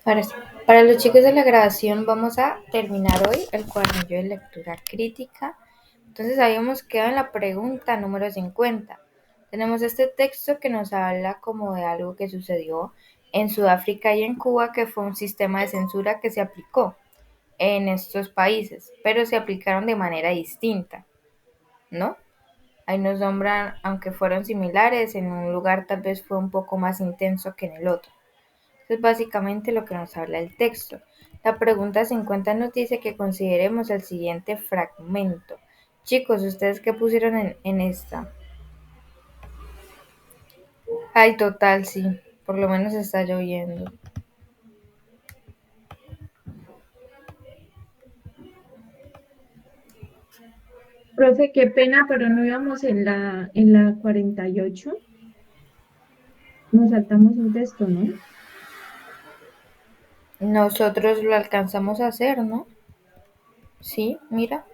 Para, para los chicos de la grabación vamos a terminar hoy el cuadernillo de lectura crítica. Entonces habíamos quedado en la pregunta número 50. Tenemos este texto que nos habla como de algo que sucedió en Sudáfrica y en Cuba, que fue un sistema de censura que se aplicó en estos países, pero se aplicaron de manera distinta, ¿no? Ahí nos nombran, aunque fueron similares, en un lugar tal vez fue un poco más intenso que en el otro. Es básicamente lo que nos habla el texto. La pregunta 50 nos dice que consideremos el siguiente fragmento. Chicos, ¿ustedes qué pusieron en esta? Ay, total, sí. Por lo menos está lloviendo. Profe, qué pena, pero no íbamos en la 48. Nos saltamos un texto, ¿no? Nosotros lo alcanzamos a hacer, ¿no? Sí, mira.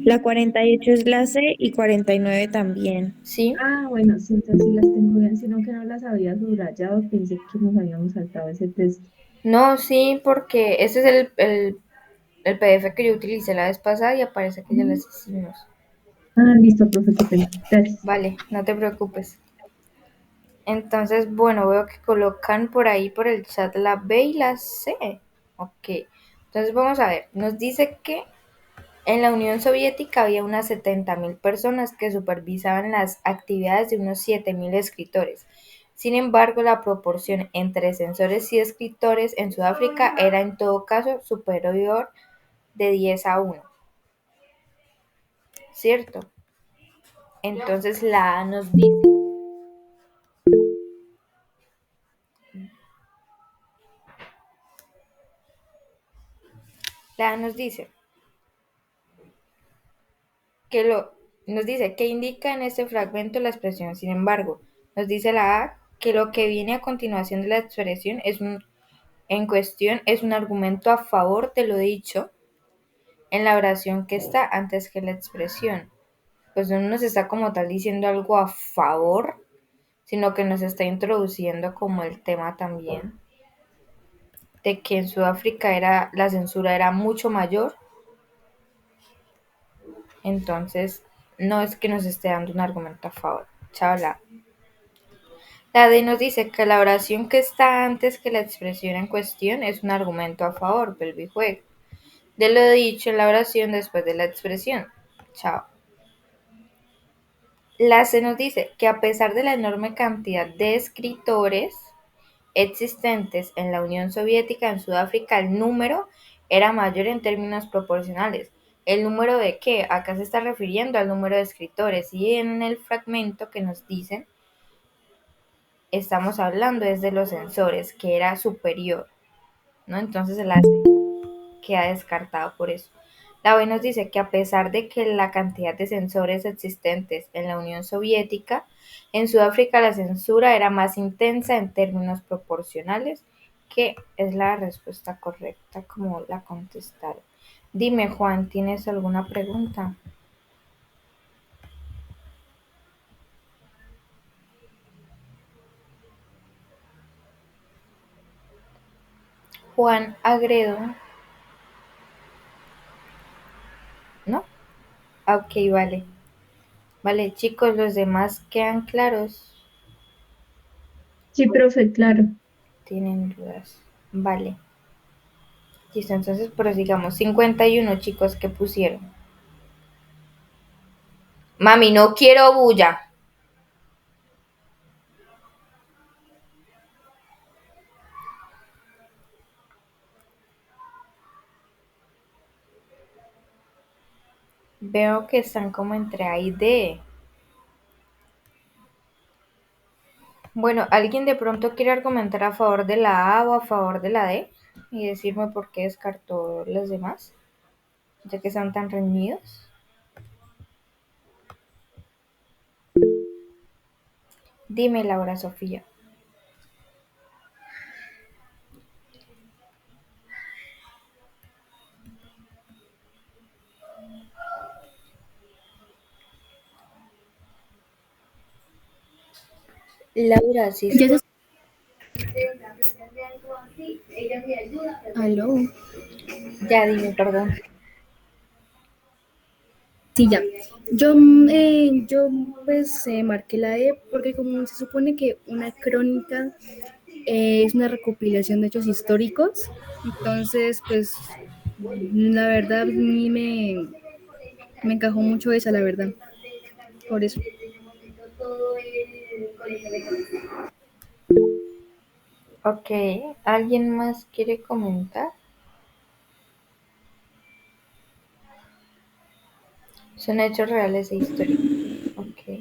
La 48 es la C y 49 también. Sí. Ah, bueno, sí, entonces sí las tengo bien, sino que no las había subrayado, pensé que nos habíamos saltado ese texto. No, sí, porque ese es el PDF que yo utilicé la vez pasada y aparece que ya las hicimos. Ah, listo, profe, qué pena. Gracias. Vale, no te preocupes. Entonces, bueno, veo que colocan por ahí por el chat la B y la C. Ok. Entonces vamos a ver. Nos dice que en la Unión Soviética había unas 70.000 personas que supervisaban las actividades de unos 7.000 escritores. Sin embargo, la proporción entre censores y escritores en Sudáfrica era en todo caso superior de 10 a 1, ¿cierto? Entonces la A nos dice que nos dice que indica en este fragmento la expresión. Sin embargo, nos dice la A que lo que viene a continuación de la expresión en cuestión es un argumento a favor de lo dicho en la oración que está antes que la expresión. Pues no nos está como tal diciendo algo a favor, sino que nos está introduciendo como el tema también de que en Sudáfrica la censura era mucho mayor. Entonces no es que nos esté dando un argumento a favor. Chabla. La D nos dice que la oración que está antes que la expresión en cuestión es un argumento a favor, vuelve y juega, de lo dicho en la oración después de la expresión. Chao. La C nos dice que a pesar de la enorme cantidad de escritores existentes en la Unión Soviética, en Sudáfrica el número era mayor en términos proporcionales. ¿El número de qué? Acá se está refiriendo al número de escritores y en el fragmento que nos dicen estamos hablando es de los censores, que era superior, ¿no? Entonces el A queda descartado por eso. La B nos dice que a pesar de que la cantidad de censores existentes en la Unión Soviética, en Sudáfrica la censura era más intensa en términos proporcionales, que es la respuesta correcta como la contestaron. Dime, Juan, ¿tienes alguna pregunta? Juan Agredo, ¿no? Ok, vale. Vale, chicos, los demás quedan claros. Sí, profe, claro. ¿Tienen dudas? Vale. Listo, entonces prosigamos. 51 chicos que pusieron. Mami, no quiero bulla. Veo que están como entre A y D. Bueno, ¿alguien de pronto quiere argumentar a favor de la A o a favor de la D? Y decirme por qué descartó los demás, ya que están tan reñidos. Dime, Laura Sofía. Laura, sí. Ya se- Aló. Ya dime, perdón. Sí, ya. Yo pues marqué la E porque como se supone que una crónica es una recopilación de hechos históricos, entonces pues la verdad a mí me encajó mucho esa, la verdad, por eso. Ok, ¿alguien más quiere comentar? Son hechos reales e históricos. Ok.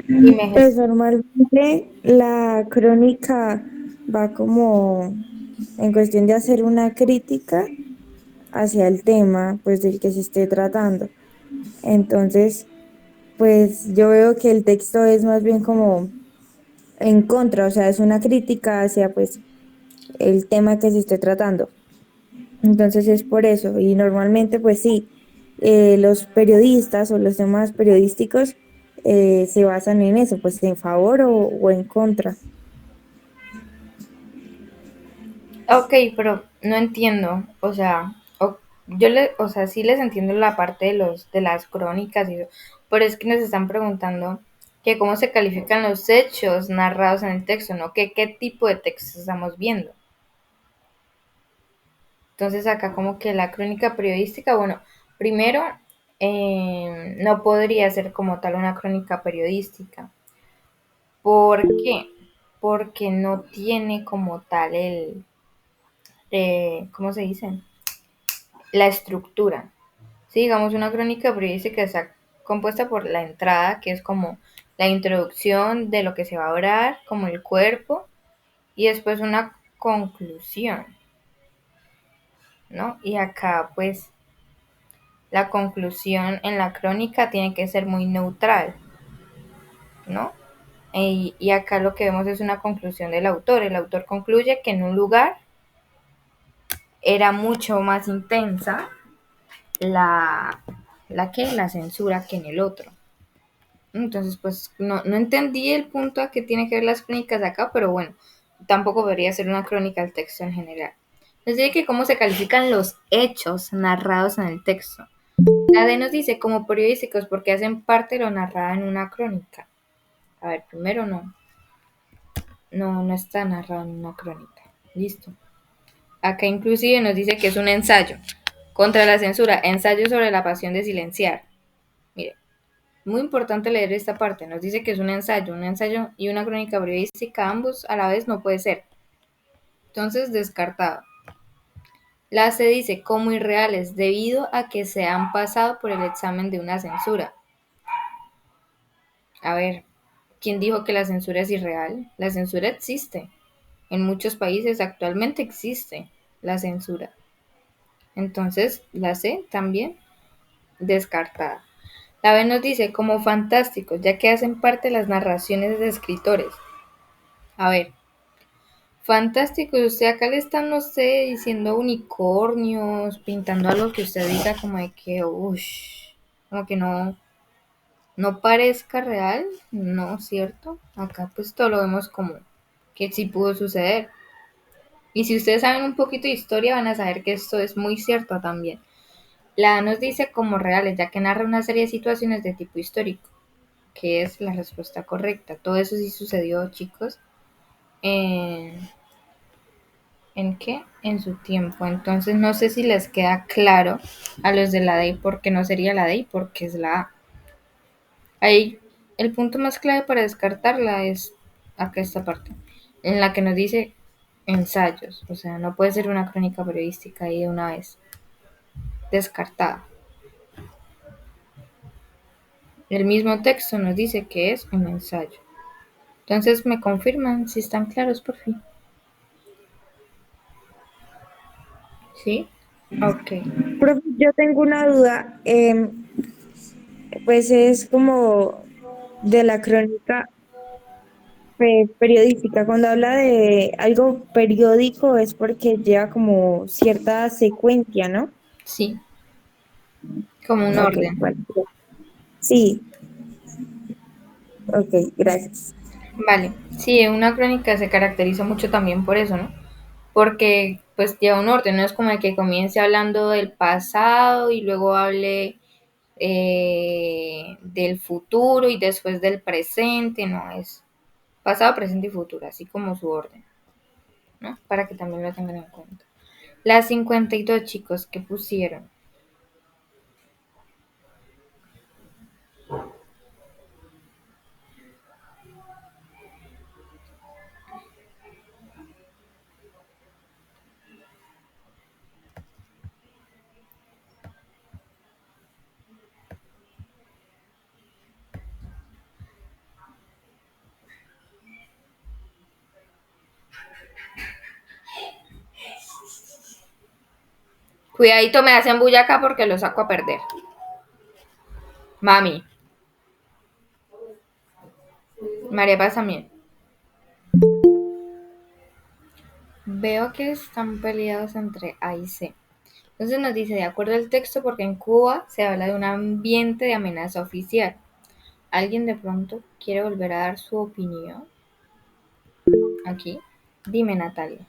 Dime, Pues Jesús. normalmente la crónica va como en cuestión de hacer una crítica hacia el tema, pues del que se esté tratando. Entonces, pues yo veo que el texto es más bien como en contra, o sea, es una crítica hacia pues el tema que se esté tratando. Entonces es por eso, y normalmente pues sí, los periodistas o los temas periodísticos se basan en eso, pues en favor o en contra. Ok, pero no entiendo. O sea, o sea, sí les entiendo la parte de de las crónicas y eso, pero es que nos están preguntando que cómo se califican los hechos narrados en el texto, ¿no? Que qué tipo de texto estamos viendo. Entonces acá como que la crónica periodística, bueno, primero no podría ser como tal una crónica periodística. ¿Por qué? Porque no tiene como tal ¿cómo se dice? La estructura. Sí, digamos, una crónica periodística está compuesta por la entrada, que es como la introducción de lo que se va a hablar, como el cuerpo, y después una conclusión, ¿no? Y acá, pues, la conclusión en la crónica tiene que ser muy neutral, ¿no? Y acá lo que vemos es una conclusión del autor. El autor concluye que en un lugar era mucho más intensa la, la censura que en el otro. Entonces, pues no entendí el punto a que tiene que ver las crónicas de acá, pero bueno, tampoco debería ser una crónica del texto en general. Nos dice que cómo se califican los hechos narrados en el texto. La D nos dice como periodísticos porque hacen parte de lo narrado en una crónica. A ver, primero no está narrado en una crónica. Listo. Acá inclusive nos dice que es un ensayo contra la censura, ensayo sobre la pasión de silenciar. Mire, muy importante leer esta parte. Nos dice que es un ensayo y una crónica periodística, ambos a la vez no puede ser. Entonces, descartado. La C dice como irreales debido a que se han pasado por el examen de una censura. A ver, ¿quién dijo que la censura es irreal? La censura existe. En muchos países actualmente existe la censura. Entonces, la C también descartada. La B nos dice como fantásticos, ya que hacen parte de las narraciones de escritores. A ver, fantástico, usted acá le están, no sé, diciendo unicornios, pintando algo que usted diga como de que, uff, como que no parezca real, no, ¿cierto? Acá pues todo lo vemos como que sí pudo suceder. Y si ustedes saben un poquito de historia van a saber que esto es muy cierto también. La A nos dice como reales, ya que narra una serie de situaciones de tipo histórico, que es la respuesta correcta. Todo eso sí sucedió, chicos. Eh, ¿En qué? En su tiempo. Entonces no sé si les queda claro a los de la DEI por qué no sería la DEI, porque es la A. Ahí el punto más clave para descartarla es acá esta parte, en la que nos dice ensayos. O sea, no puede ser una crónica periodística ahí de una vez. Descartada. El mismo texto nos dice que es un ensayo. Entonces me confirman si están claros por fin. ¿Sí? Ok. Profe, yo tengo una duda, pues es como de la crónica periodística. Cuando habla de algo periódico es porque lleva como cierta secuencia, ¿no? Sí, como un Ok, orden. vale. Sí, ok, gracias. Vale, sí, una crónica se caracteriza mucho también por eso, ¿no? Porque pues lleva un orden, no es como de que comience hablando del pasado y luego hable del futuro y después del presente, no, es pasado, presente y futuro, así como su orden, ¿no? Para que también lo tengan en cuenta. Las 52 chicos que pusieron. Cuidadito, me hacen bulla acá porque lo saco a perder. Mami. María Paz también. Veo que están peleados entre A y C. Entonces nos dice, de acuerdo al texto, porque en Cuba se habla de un ambiente de amenaza oficial. ¿Alguien de pronto quiere volver a dar su opinión? Aquí. Dime, Natalia.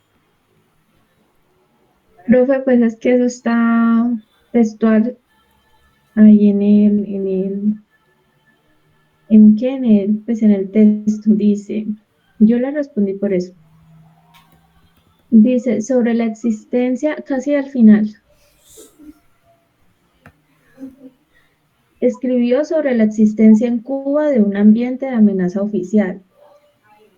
Profe, pues es que eso está textual ahí pues en el texto dice, yo le respondí por eso. Dice, sobre la existencia, casi al final, escribió sobre la existencia en Cuba de un ambiente de amenaza oficial,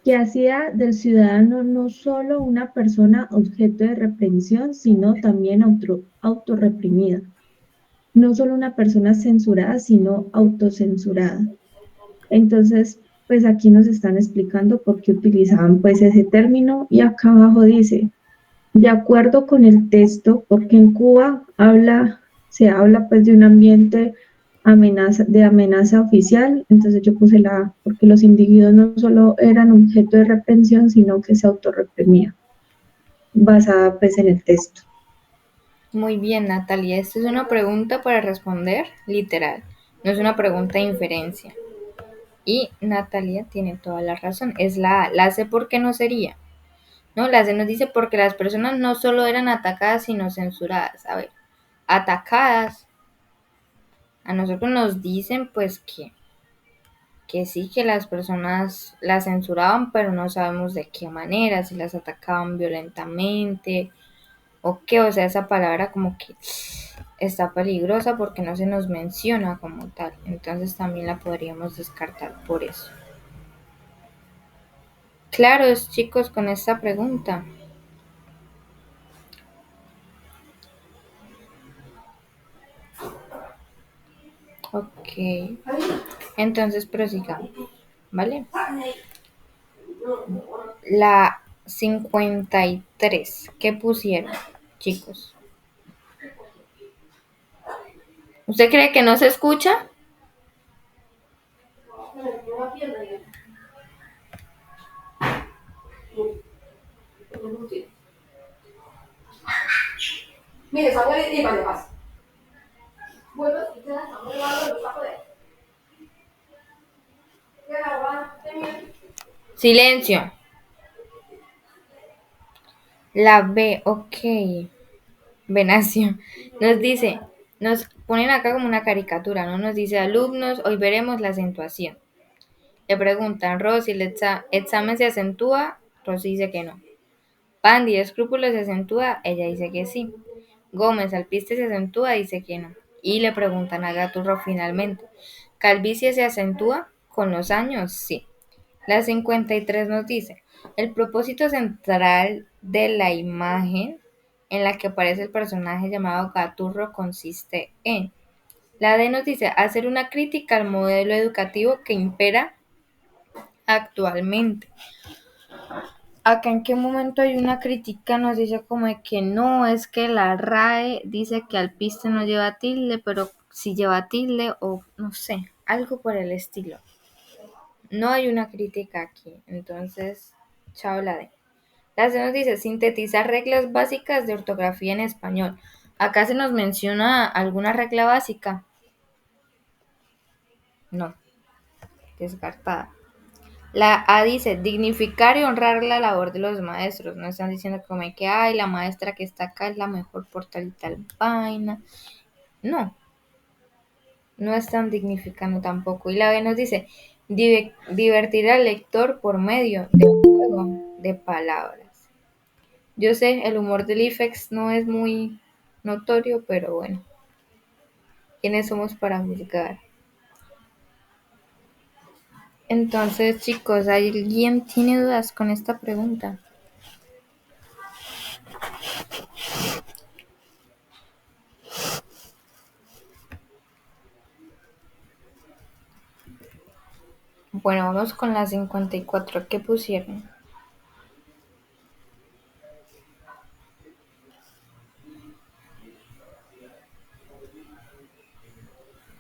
que hacía del ciudadano no solo una persona objeto de reprensión, sino también autorreprimida. No solo una persona censurada, sino autocensurada. Entonces, pues aquí nos están explicando por qué utilizaban pues ese término y acá abajo dice, de acuerdo con el texto, porque en Cuba se habla pues de un ambiente de amenaza oficial, entonces yo puse la A, porque los individuos no solo eran objeto de reprensión, sino que se autorreprimían, basada pues en el texto. Muy bien, Natalia. Esta es una pregunta para responder literal. No es una pregunta de inferencia. Y Natalia tiene toda la razón. Es la A. La C, ¿por qué no sería? No, la C nos dice porque las personas no solo eran atacadas, sino censuradas. A ver, atacadas. A nosotros nos dicen pues que sí, que las personas las censuraban, pero no sabemos de qué manera, si las atacaban violentamente o qué, o sea, esa palabra como que está peligrosa porque no se nos menciona como tal, entonces también la podríamos descartar por eso. Claros, chicos, con esta pregunta. Ok, entonces prosigamos, ¿vale? La 53, ¿qué pusieron, chicos? ¿Usted cree que no se escucha? Mire, salga y vaya paz. Bueno, y te das a los tacos de. Silencio. La B, ok. Venacio. Nos dice, nos ponen acá como una caricatura, ¿no? Nos dice, alumnos, hoy veremos la acentuación. Le preguntan, Rosy, ¿el examen se acentúa? Rosy dice que no. Pandy, ¿escrúpulo se acentúa? Ella dice que sí. Gómez, ¿alpiste se acentúa? Dice que no. Y le preguntan a Gaturro finalmente, ¿calvicie se acentúa? Con los años, sí. La 53 nos dice, el propósito central de la imagen en la que aparece el personaje llamado Gaturro consiste en. La D nos dice, hacer una crítica al modelo educativo que impera actualmente. Acá en qué momento hay una crítica, nos dice como de que no, es que la RAE dice que alpiste no lleva tilde, pero sí lleva tilde o no sé, algo por el estilo. No hay una crítica aquí, entonces, chao la D. La C nos dice sintetizar reglas básicas de ortografía en español. Acá se nos menciona alguna regla básica. No, descartada. La A dice dignificar y honrar la labor de los maestros. No están diciendo como que, ay, la maestra que está acá es la mejor por tal y tal vaina. No, no están dignificando tampoco. Y la B nos dice divertir al lector por medio de un juego de palabras. Yo sé, el humor del IFEX no es muy notorio, pero bueno, ¿quiénes somos para juzgar? Entonces, chicos, ¿alguien tiene dudas con esta pregunta? Bueno, vamos con la 54. ¿Qué pusieron?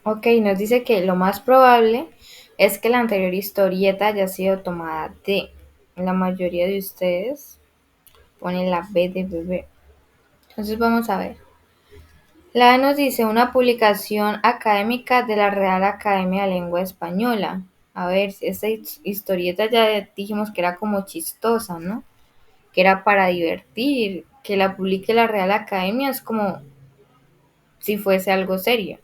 Ok, nos dice que lo más probable es que la anterior historieta haya sido tomada de. La mayoría de ustedes ponen la B de bebé. Entonces vamos a ver. La A nos dice una publicación académica de la Real Academia de Lengua Española. A ver, esta historieta ya dijimos que era como chistosa, ¿no? Que era para divertir. Que la publique la Real Academia es como si fuese algo serio.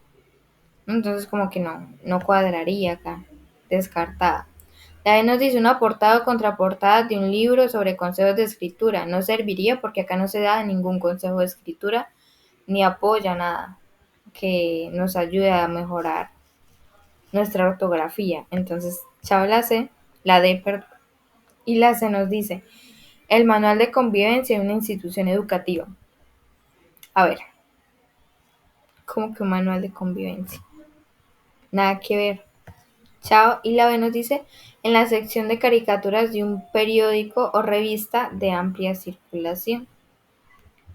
Entonces como que no cuadraría acá. Descartada. La E nos dice una portada o contraportada de un libro sobre consejos de escritura. No serviría porque acá no se da ningún consejo de escritura ni apoya nada que nos ayude a mejorar nuestra ortografía. Entonces, chao la C, la D, perdón. Y la C nos dice el manual de convivencia de una institución educativa. A ver, ¿cómo que un manual de convivencia? Nada que ver. Chao. Y la B nos dice en la sección de caricaturas de un periódico o revista de amplia circulación,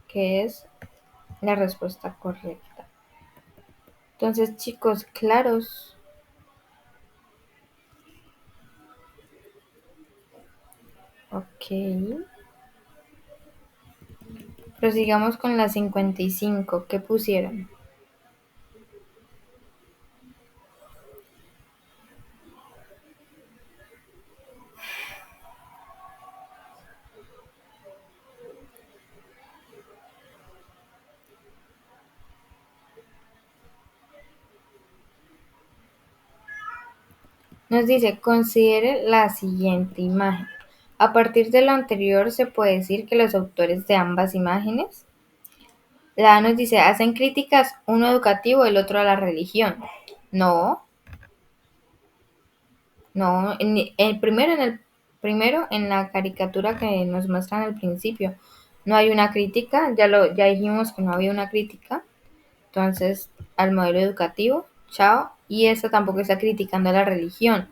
que es la respuesta correcta. Entonces, chicos, claros. Ok. Prosigamos con la 55. ¿Qué pusieron? Nos dice, considere la siguiente imagen. A partir de lo anterior se puede decir que los autores de ambas imágenes, la A nos dice, hacen críticas, uno educativo, el otro a la religión. No, no, primero en la caricatura que nos muestran al principio, no hay una crítica, ya dijimos que no había una crítica, entonces al modelo educativo, chao, y esta tampoco está criticando a la religión.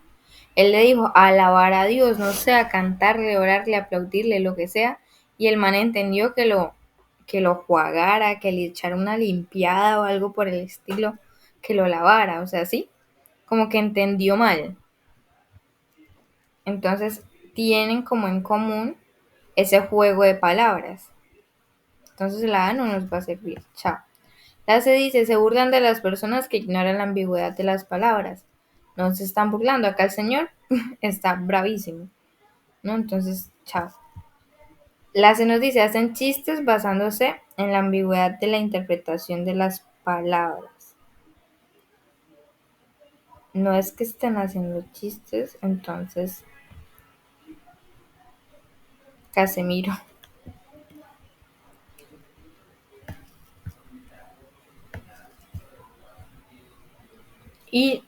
Él le dijo a alabar a Dios, no sé, a cantarle, orarle, aplaudirle, lo que sea, y el man entendió que lo jugara, que le echara una limpiada o algo por el estilo, que lo lavara, o sea, sí, como que entendió mal. Entonces tienen como en común ese juego de palabras. Entonces la A no nos va a servir. Chao. La C dice, se burlan de las personas que ignoran la ambigüedad de las palabras. No se están burlando. Acá el señor está bravísimo, ¿no? Entonces, chao. La C nos dice, hacen chistes basándose en la ambigüedad de la interpretación de las palabras. No es que estén haciendo chistes, entonces, Casemiro. Y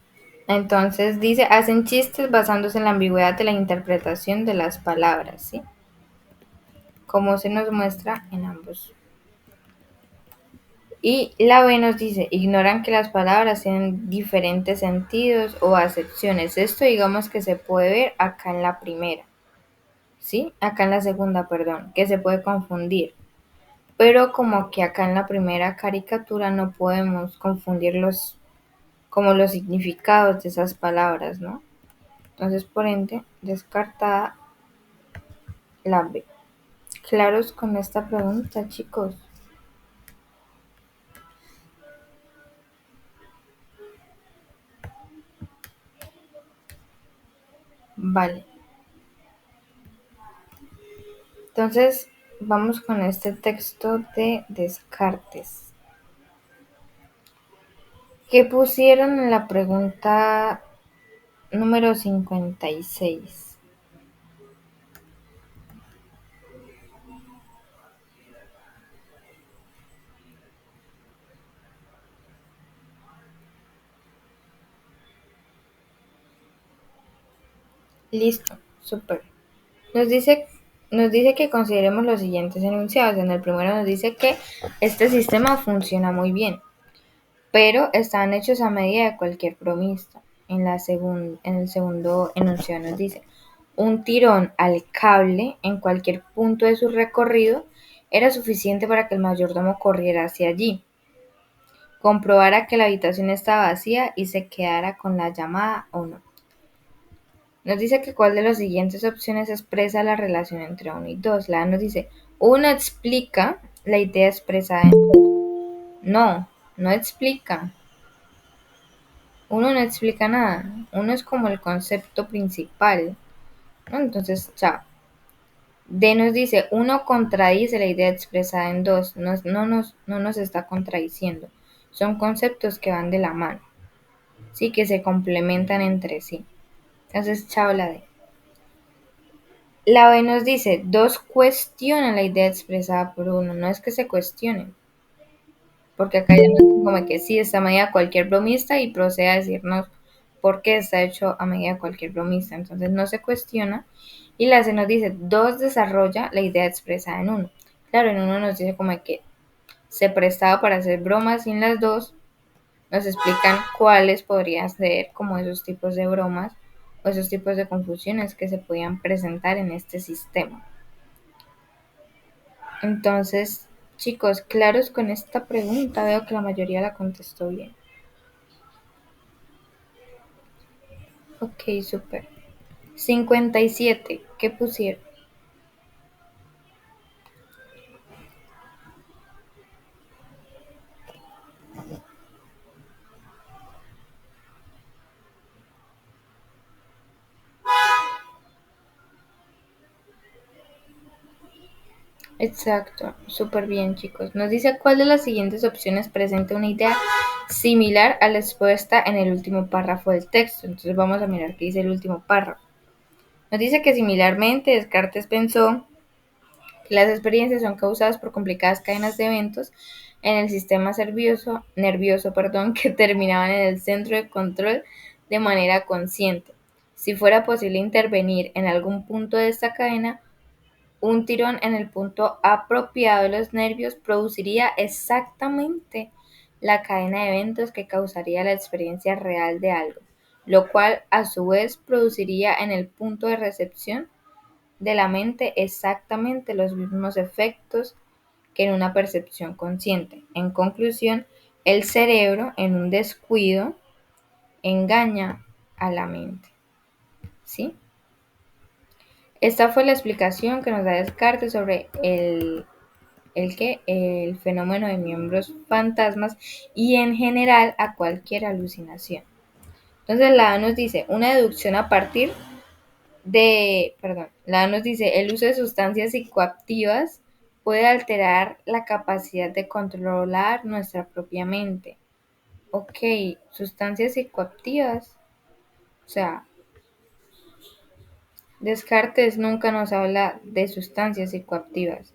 entonces dice, hacen chistes basándose en la ambigüedad de la interpretación de las palabras, ¿sí? Como se nos muestra en ambos. Y la B nos dice, ignoran que las palabras tienen diferentes sentidos o acepciones. Esto digamos que se puede ver acá en la primera, ¿sí? Acá en la segunda, perdón, que se puede confundir. Pero como que acá en la primera caricatura no podemos confundir como los significados de esas palabras, ¿no? Entonces, por ende, descartada la B. ¿Claros con esta pregunta, chicos? Vale. Entonces, vamos con este texto de Descartes. ¿Qué pusieron en la pregunta número 56? Listo, súper. Nos dice, nos dice que consideremos los siguientes enunciados. En el primero nos dice que este sistema funciona muy bien, pero están hechos a medida de cualquier bromista. En el segundo enunciado nos dice, un tirón al cable en cualquier punto de su recorrido era suficiente para que el mayordomo corriera hacia allí, comprobara que la habitación estaba vacía y se quedara con la llamada o no. Nos dice que cuál de las siguientes opciones expresa la relación entre 1 y 2. La A nos dice, 1 explica la idea expresada en 2. No, no explica. 1 no explica nada. 1 es como el concepto principal, ¿no? Entonces, chao. D nos dice, 1 contradice la idea expresada en 2. No nos está contradiciendo. Son conceptos que van de la mano, sí, que se complementan entre sí. Entonces, chao la D. La B nos dice, 2 cuestionan la idea expresada por 1. No es que se cuestionen, porque acá ya nos dice como que sí, está a medida cualquier bromista y procede a decirnos por qué está hecho a medida cualquier bromista. Entonces no se cuestiona. Y la C nos dice, 2 desarrolla la idea expresada en 1. Claro, en 1 nos dice como que se prestaba para hacer bromas, y en las 2 nos explican cuáles podrían ser como esos tipos de bromas o esos tipos de confusiones que se podían presentar en este sistema. Entonces, chicos, claros con esta pregunta, veo que la mayoría la contestó bien. Ok, súper. 57, ¿qué pusieron? Exacto, súper bien, chicos. Nos dice cuál de las siguientes opciones presenta una idea similar a la expuesta en el último párrafo del texto. Entonces vamos a mirar qué dice el último párrafo. Nos dice que similarmente Descartes pensó que las experiencias son causadas por complicadas cadenas de eventos en el sistema nervioso, que terminaban en el centro de control de manera consciente. Si fuera posible intervenir en algún punto de esta cadena, un tirón en el punto apropiado de los nervios produciría exactamente la cadena de eventos que causaría la experiencia real de algo, lo cual a su vez produciría en el punto de recepción de la mente exactamente los mismos efectos que en una percepción consciente. En conclusión, el cerebro, en un descuido, engaña a la mente. ¿Sí? Esta fue la explicación que nos da Descartes sobre el fenómeno de miembros fantasmas y en general a cualquier alucinación. Entonces la A nos dice una deducción a partir la A nos dice el uso de sustancias psicoactivas puede alterar la capacidad de controlar nuestra propia mente. Ok, sustancias psicoactivas. O sea, Descartes nunca nos habla de sustancias psicoactivas.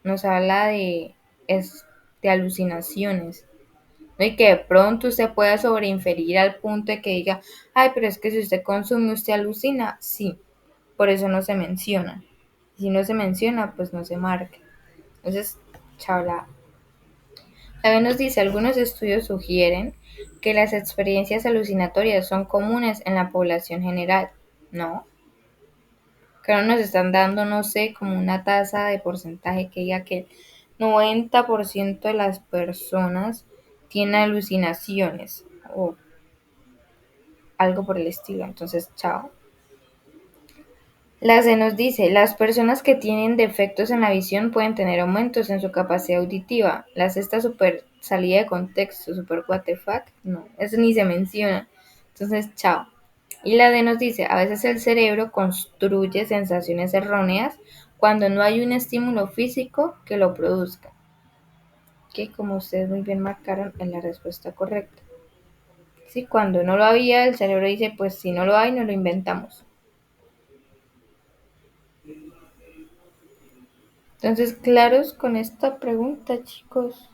Nos habla de alucinaciones, ¿no? Y que de pronto usted pueda sobreinferir al punto de que diga, ay, pero es que si usted consume, usted alucina. Sí, por eso no se menciona. Si no se menciona, pues no se marca. Entonces, chabla. También nos dice, algunos estudios sugieren que las experiencias alucinatorias son comunes en la población general. No, creo que nos están dando, no sé, como una tasa de porcentaje que diga que el 90% de las personas tienen alucinaciones o algo por el estilo. Entonces, chao. La C nos dice, las personas que tienen defectos en la visión pueden tener aumentos en su capacidad auditiva. La C está súper salida de contexto, súper what the fuck. No, eso ni se menciona. Entonces, chao. Y la D nos dice, a veces el cerebro construye sensaciones erróneas cuando no hay un estímulo físico que lo produzca. Que como ustedes muy bien marcaron en la respuesta correcta. Sí, cuando no lo había, el cerebro dice, pues si no lo hay, no lo inventamos. Entonces, ¿claros con esta pregunta, chicos?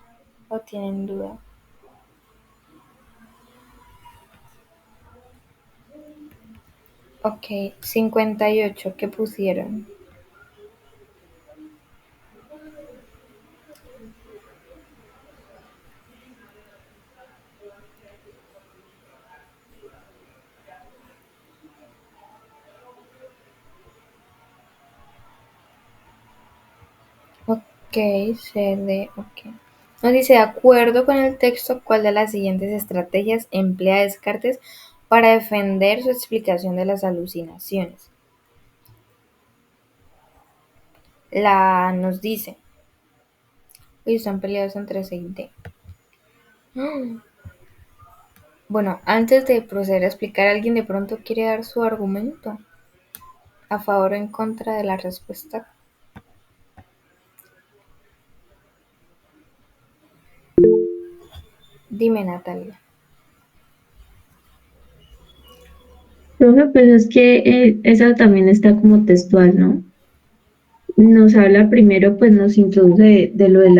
¿O tienen duda? Ok, 58, ¿qué pusieron? Ok, CD, ok. Nos dice, de acuerdo con el texto, ¿cuál de las siguientes estrategias emplea Descartes para defender su explicación de las alucinaciones? La nos dice, y están peleados entre C y D. Bueno, antes de proceder a explicar, ¿alguien de pronto quiere dar su argumento a favor o en contra de la respuesta? Dime, Natalia. Profe, pues es que esa también está como textual, ¿no? Nos habla primero, pues nos introduce de lo de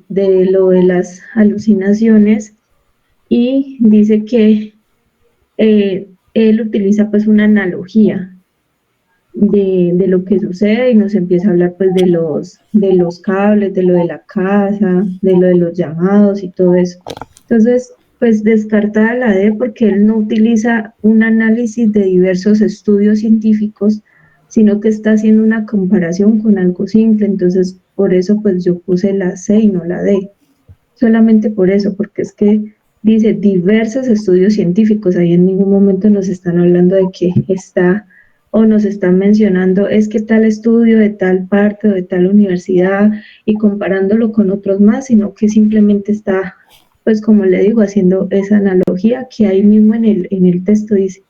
de lo de las alucinaciones y dice que él utiliza pues una analogía de lo que sucede y nos empieza a hablar pues de los cables, de lo de la casa, de lo de los llamados y todo eso. Entonces, pues descartada la D porque él no utiliza un análisis de diversos estudios científicos, sino que está haciendo una comparación con algo simple. Entonces, por eso pues yo puse la C y no la D. Solamente por eso, porque es que dice diversos estudios científicos, ahí en ningún momento nos están hablando de que está o nos están mencionando es que tal estudio de tal parte o de tal universidad y comparándolo con otros más, sino que simplemente está, pues como le digo, haciendo esa analogía que ahí mismo en el texto dice,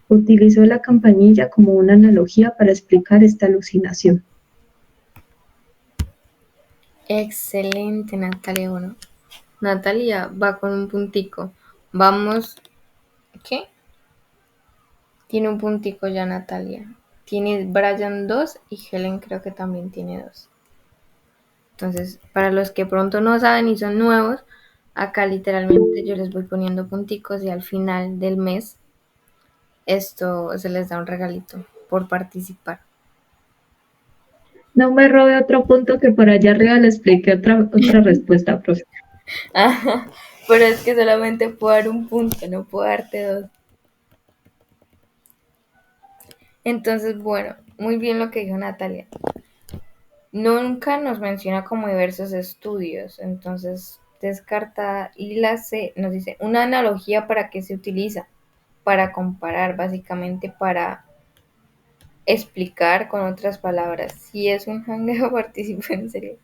utilizó la campanilla como una analogía para explicar esta alucinación. Excelente, Natalia. Bueno, Natalia va con un puntico. Vamos, ¿qué? Tiene un puntico ya Natalia. Tiene Brian 2 y Helen creo que también tiene 2. Entonces, para los que pronto no saben y son nuevos, acá literalmente yo les voy poniendo punticos y al final del mes esto se les da un regalito por participar. No me robe otro punto que por allá arriba le expliqué otra respuesta, profe. Ajá, pero es que solamente puedo dar un punto, no puedo darte 2. Entonces, bueno, muy bien lo que dijo Natalia. Nunca nos menciona como diversos estudios, entonces descarta y la C nos dice una analogía para qué se utiliza, para comparar, básicamente para explicar con otras palabras. Si es un hangueo, participo en serio.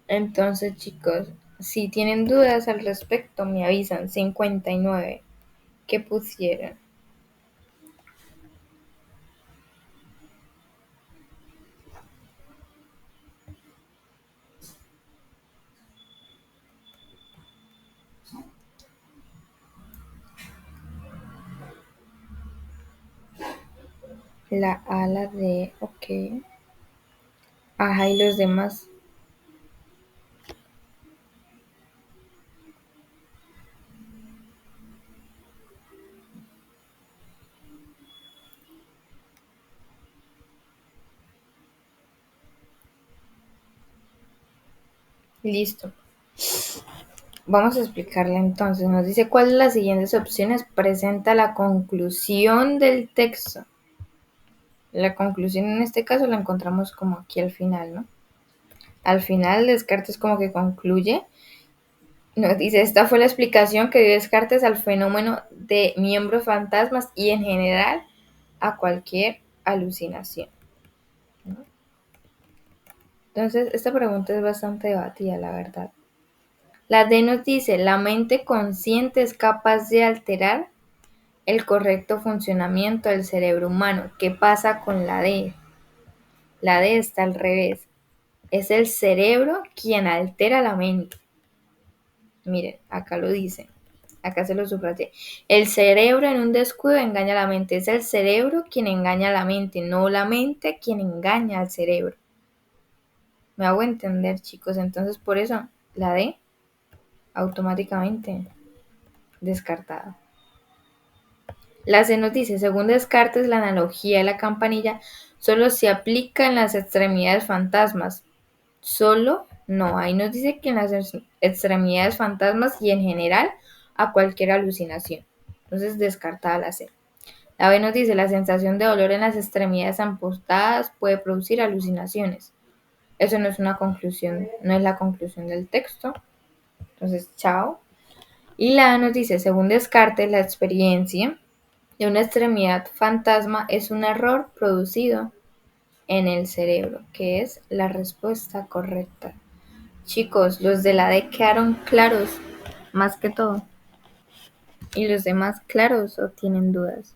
Entonces, chicos, si tienen dudas al respecto, me avisan. 59. ¿Qué pusieron? La A, la D, ok. Ajá, y los demás. Listo. Vamos a explicarla entonces. Nos dice cuál de las siguientes opciones presenta la conclusión del texto. La conclusión en este caso la encontramos como aquí al final, ¿no? Al final Descartes como que concluye. Nos dice, esta fue la explicación que dio Descartes al fenómeno de miembros fantasmas y en general a cualquier alucinación, ¿no? Entonces, esta pregunta es bastante debatida, la verdad. La D nos dice, la mente consciente es capaz de alterar el correcto funcionamiento del cerebro humano. ¿Qué pasa con la D? La D está al revés. Es el cerebro quien altera la mente. Miren, acá lo dice. Acá se lo subrayé. El cerebro en un descuido engaña a la mente. Es el cerebro quien engaña a la mente, no la mente quien engaña al cerebro. Me hago entender, chicos. Entonces, por eso, la D automáticamente descartada. La C nos dice, según Descartes, la analogía de la campanilla solo se aplica en las extremidades fantasmas. Solo no, ahí nos dice que en las extremidades fantasmas y en general a cualquier alucinación. Entonces descartada la C. La B nos dice, la sensación de dolor en las extremidades amputadas puede producir alucinaciones. Eso no es una conclusión, no es la conclusión del texto. Entonces, chao. Y la A nos dice, según Descartes, la experiencia de una extremidad fantasma es un error producido en el cerebro, que es la respuesta correcta. Chicos, los de la D quedaron claros, más que todo. ¿Y los demás claros o tienen dudas?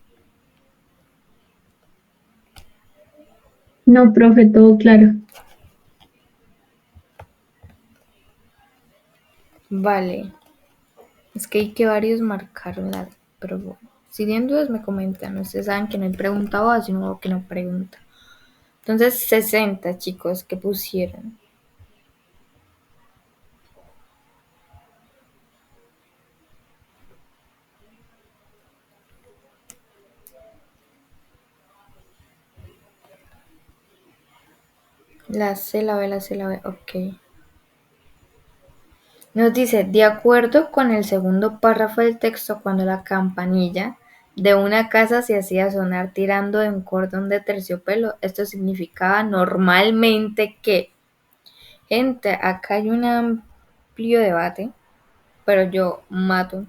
No, profe, todo claro. Vale. Es que hay que varios marcaron la D, pero bueno. Si tienen dudas me comentan. Ustedes saben que no hay pregunta o sino que no pregunta. Entonces, 60, chicos, ¿qué pusieron? La C, la B, la C, la B, ok. Nos dice, de acuerdo con el segundo párrafo del texto, cuando la campanilla de una casa se hacía sonar tirando de un cordón de terciopelo, esto significaba normalmente que, gente, acá hay un amplio debate, pero yo mato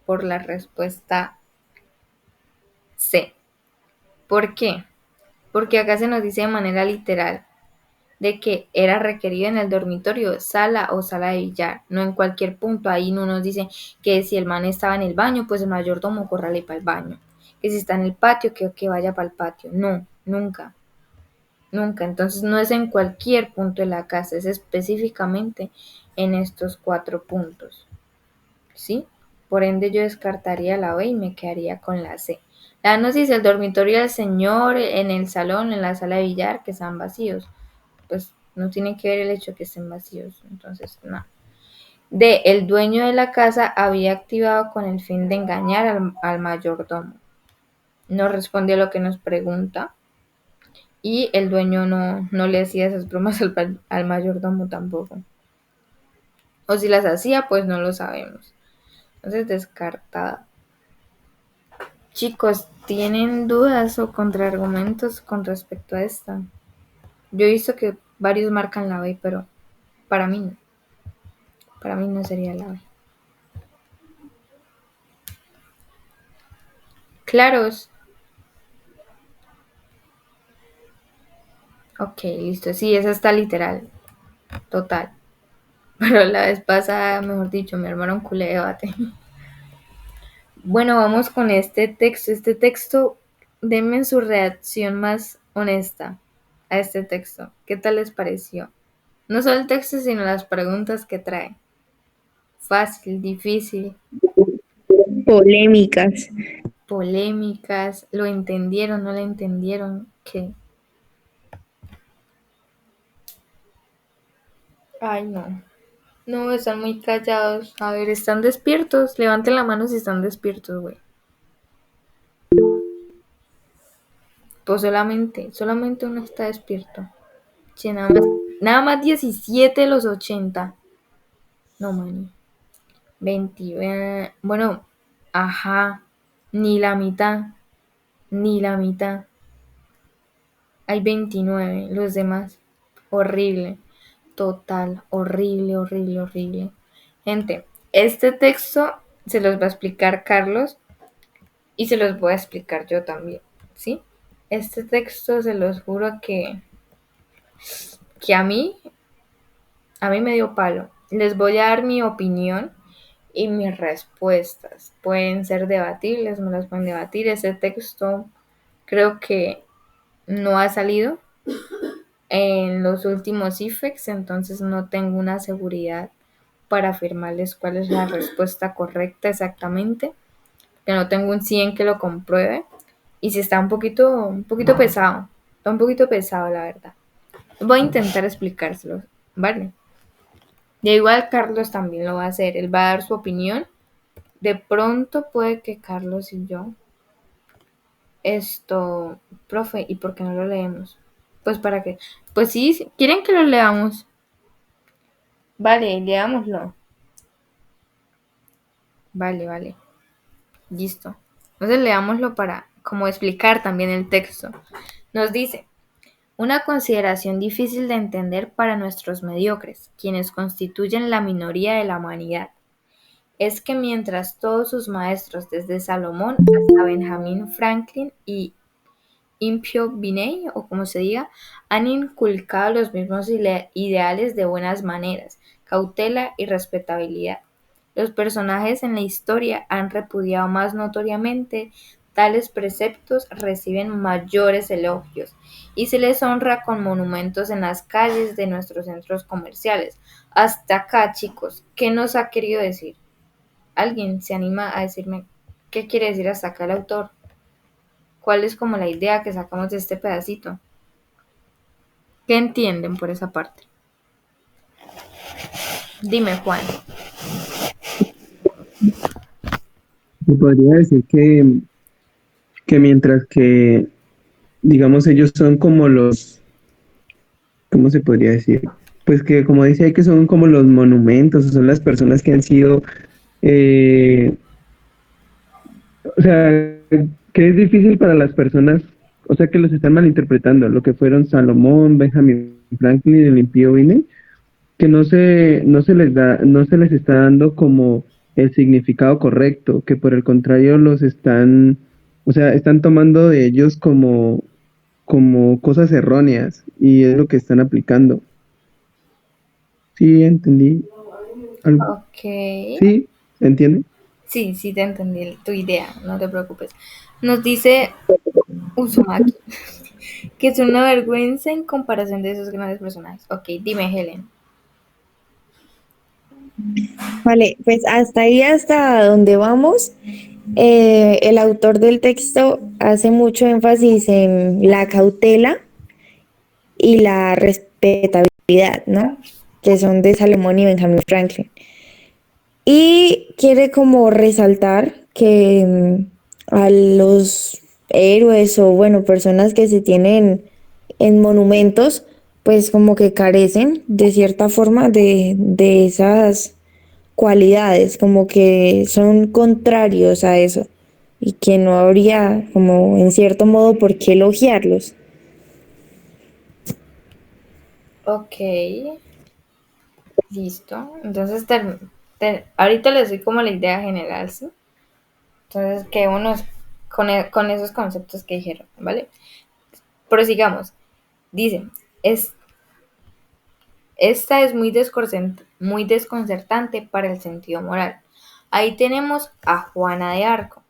por la respuesta C. ¿Por qué? Porque acá se nos dice de manera literal de que era requerido en el dormitorio, sala o sala de billar, no en cualquier punto. Ahí no nos dice que si el man estaba en el baño, pues el mayordomo córrale para el baño, que si está en el patio, que vaya para el patio. No, nunca, nunca. Entonces no es en cualquier punto de la casa, es específicamente en estos 4 puntos, ¿sí? Por ende yo descartaría la B y me quedaría con la C. La A nos dice el dormitorio del señor, en el salón, en la sala de billar, que están vacíos. Pues no tiene que ver el hecho de que estén vacíos, entonces no. D, el dueño de la casa había activado con el fin de engañar al mayordomo. No responde a lo que nos pregunta y el dueño no le hacía esas bromas al mayordomo tampoco. O si las hacía, pues no lo sabemos. Entonces descartada. Chicos, ¿tienen dudas o contraargumentos con respecto a esta? Yo he visto que varios marcan la B, pero para mí no. Para mí no sería la B. ¿Claros? Ok, listo. Sí, esa está literal. Total. Pero la vez pasada, mejor dicho, me armaron culé de debate. Bueno, vamos con este texto. Este texto, denme su reacción más honesta a este texto. ¿Qué tal les pareció? No solo el texto, sino las preguntas que trae. Fácil, difícil, Polémicas. polémicas. ¿Lo entendieron? ¿No lo entendieron? ¿Qué? Ay, no. No, están muy callados. A ver, ¿están despiertos? Levanten la mano si están despiertos, güey. Pues solamente uno está despierto. Che, nada más 17 de los 80. No, mani. 20. Bueno, ajá. Ni la mitad. Ni la mitad. Hay 29. Los demás. Horrible. Total. Horrible, horrible, horrible. Gente, este texto se los va a explicar Carlos y se los voy a explicar yo también, ¿sí? Este texto se los juro que a mí me dio palo. Les voy a dar mi opinión y mis respuestas. Pueden ser debatibles, me las pueden debatir. Ese texto creo que no ha salido en los últimos IFEX, entonces no tengo una seguridad para afirmarles cuál es la respuesta correcta exactamente, que no tengo un 100 que lo compruebe, y si está un poquito pesado, está un poquito pesado la verdad. Voy a intentar explicárselo, ¿vale? Y igual Carlos también lo va a hacer, él va a dar su opinión. De pronto puede que Carlos y yo, profe, ¿y por qué no lo leemos? Pues para qué, pues sí, quieren que lo leamos. Vale, leámoslo. Vale, vale. Listo. Entonces leámoslo para como explicar también el texto. Nos dice, una consideración difícil de entender para nuestros mediocres, quienes constituyen la minoría de la humanidad, es que mientras todos sus maestros, desde Salomón hasta Benjamin Franklin y Impio Biney, o como se diga, han inculcado los mismos ideales de buenas maneras, cautela y respetabilidad. Los personajes en la historia han repudiado más notoriamente tales preceptos, reciben mayores elogios y se les honra con monumentos en las calles de nuestros centros comerciales. Hasta acá, chicos, ¿qué nos ha querido decir? ¿Alguien se anima a decirme qué quiere decir hasta acá el autor? ¿Cuál es como la idea que sacamos de este pedacito? ¿Qué entienden por esa parte? Dime, Juan. Se podría decir que mientras que, digamos, ellos son como los, ¿cómo se podría decir? Pues que como dice ahí que son como los monumentos, son las personas que han sido, eh, o sea, que es difícil para las personas, o sea, que los están malinterpretando, lo que fueron Salomón, Benjamin Franklin y el impío Vine, que no se les da, no se les está dando como el significado correcto, que por el contrario los están, o sea, están tomando de ellos como cosas erróneas y es lo que están aplicando. Sí, entendí. Algo. Ok. Sí, ¿se entiende? Sí, sí te entendí tu idea, no te preocupes. Nos dice Uzumaki que es una vergüenza en comparación de esos grandes personajes. Ok, dime, Helen. Vale, pues hasta ahí, hasta donde vamos, el autor del texto hace mucho énfasis en la cautela y la respetabilidad, ¿no? Que son de Salomón y Benjamin Franklin. Y quiere como resaltar que a los héroes o bueno, personas que se tienen en monumentos, pues como que carecen de cierta forma de esas cualidades, como que son contrarios a eso y que no habría como en cierto modo por qué elogiarlos. Ok, listo. Entonces, ahorita les doy como la idea general, ¿sí? Entonces, quedémonos con esos conceptos que dijeron, ¿vale? Prosigamos. Dice, esta es muy desconcertante para el sentido moral. Ahí tenemos a Juana de Arco,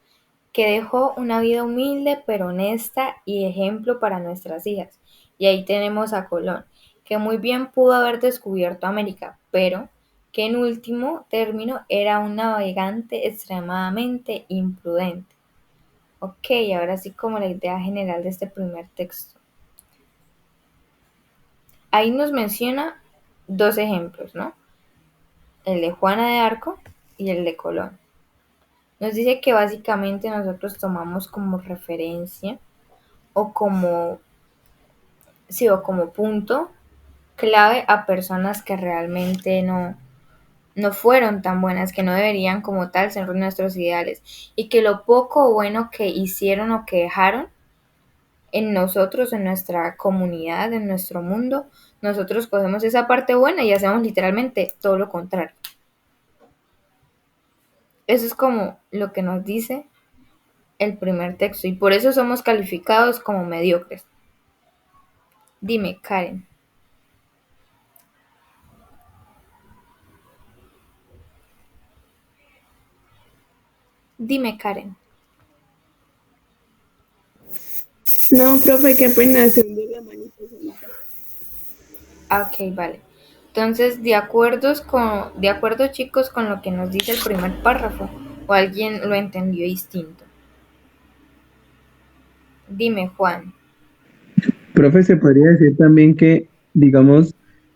que dejó una vida humilde pero honesta y ejemplo para nuestras hijas. Y ahí tenemos a Colón, que muy bien pudo haber descubierto América, pero que en último término era un navegante extremadamente imprudente. Ok, ahora sí como la idea general de este primer texto. Ahí nos menciona dos ejemplos, ¿no? El de Juana de Arco y el de Colón. Nos dice que básicamente nosotros tomamos como referencia o como, sí, o como punto clave a personas que realmente no fueron tan buenas, que no deberían como tal ser nuestros ideales y que lo poco bueno que hicieron o que dejaron en nosotros, en nuestra comunidad, en nuestro mundo, nosotros cogemos esa parte buena y hacemos literalmente todo lo contrario. Eso es como lo que nos dice el primer texto y por eso somos calificados como mediocres. Dime, Karen. Dime, Karen. No, profe, qué pena hacer de la manita solita. Ok, vale. Entonces, de acuerdo, chicos, con lo que nos dice el primer párrafo, o alguien lo entendió distinto. Dime, Juan. Profe, se podría decir también que, digamos,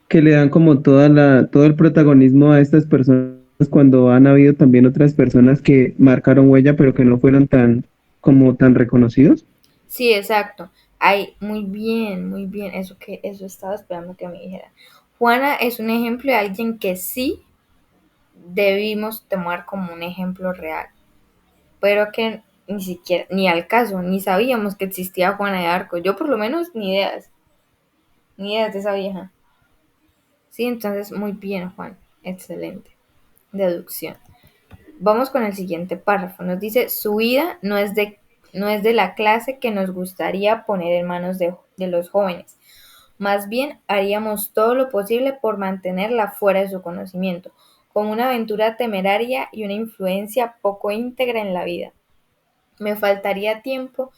que le dan como todo el protagonismo a estas personas cuando han habido también otras personas que marcaron huella, pero que no fueron como tan reconocidos. Sí, exacto. Ay, muy bien. Eso estaba esperando que me dijera. Juana es un ejemplo de alguien que sí debimos tomar como un ejemplo real, pero que ni siquiera, ni al caso, ni sabíamos que existía Juana de Arco. Yo por lo menos ni ideas de esa vieja. Sí, entonces muy bien, Juan. Excelente. Deducción. Vamos con el siguiente párrafo. Nos dice, su vida no es de la clase que nos gustaría poner en manos de los jóvenes. Más bien, haríamos todo lo posible por mantenerla fuera de su conocimiento, como una aventura temeraria y una influencia poco íntegra en la vida. Me faltaría tiempo